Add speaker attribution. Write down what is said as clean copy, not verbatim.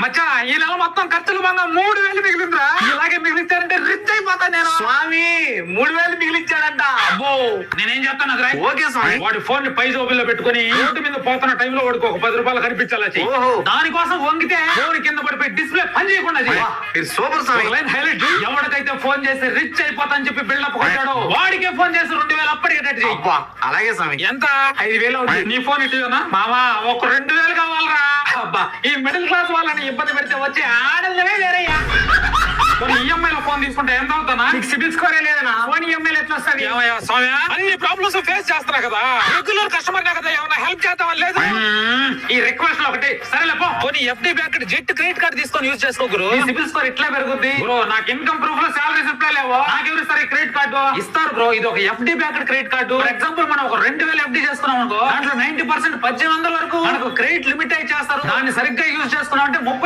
Speaker 1: మచ్చా ఈ నెల మొత్తం ఖర్చులు బాగా 3000 మిగిలిందిరా. ఇలాగే మిగిలిచ్చారంటే రిచ్ అయిపోతా నేను.
Speaker 2: స్వామి 3000 మిగిలిచ్చాడంట.
Speaker 1: అబ్బో నేనేం చెప్తాను నాకు రాయ్.
Speaker 2: ఓకే స్వామి.
Speaker 1: వాడి ఫోన్ ని పై జోబుల్లో పెట్టుకుని రోడ్డు మీద పోతున్న టైంలో వాడికి ఒక 10 రూపాయలు కనిపించాలా చెయ్యి.
Speaker 2: ఓహో.
Speaker 1: దానికోసం వంగితే ఫోన్ కింద పడిపోయి డిస్ప్లే పని చేయకుండా చెయ్యి.
Speaker 2: మీరు సూపర్ స్వామి.
Speaker 1: హైలైట్ ఎవరికైతే ఫోన్ చేసి రిచ్ అయిపోతా అని చెప్పి బిల్డప్ కొట్టాడో వాడికే ఫోన్ చేసి 2000 అప్పటికేటట్టు చెయ్యి.
Speaker 2: అబ్బా అలాగే స్వామి.
Speaker 1: ఎంత 5000 అవుతుంది. నీ ఫోన్ ఇటునా మామా ఒక 2000 కావాలరా. అబ్బా ఈ మిడిల్ క్లాస్ వాళ్ళని ఇబ్బంది పెడితే వచ్చే ఆనందమే వేరయ్యా. ఈఎంఐ లో ఫోన్ తీసుకుంటే ఎంత అవుతానా? సిబిల్ స్కోర్ లేదనా? ఫోన్ ఈఎంఐ ఎట్లా వస్తుంది? అన్ని ప్రాబ్లమ్స్ ఫేస్ చేస్తున్నా కదా, రెగ్యులర్ కస్టమర్ కదా, ఏమైనా హెల్ప్ చేద్దామని లేదు. ఈ రిక్వెస్ట్ లో ఒకటి సరేలేపో. పోనీ FD bank jet credit card తీసుకొని యూజ్ చేసుకో గురు. సిబిల్ స్కోర్ ఇట్లా పెరుగుద్ది బ్రో. నాకు ఇన్కమ్ ప్రూఫ్ లో సాలరీ రిప్లై లేవో. నాకెవరు ఇస్తారు ఈ క్రెడిట్ కార్డు? ఇస్తారు బ్రో. ఇది ఒక FD bank credit card. For example మనం ఒక 2000 ఎఫ్డి చేసుకున్నాం అనుకో, దాంట్లో 90% 1800 వరకు మనకు క్రెడిట్ లిమిట్ అయి చేస్తారు. దాన్ని సరిగ్గా యూజ్ చేసుకున్నాం అంటే 30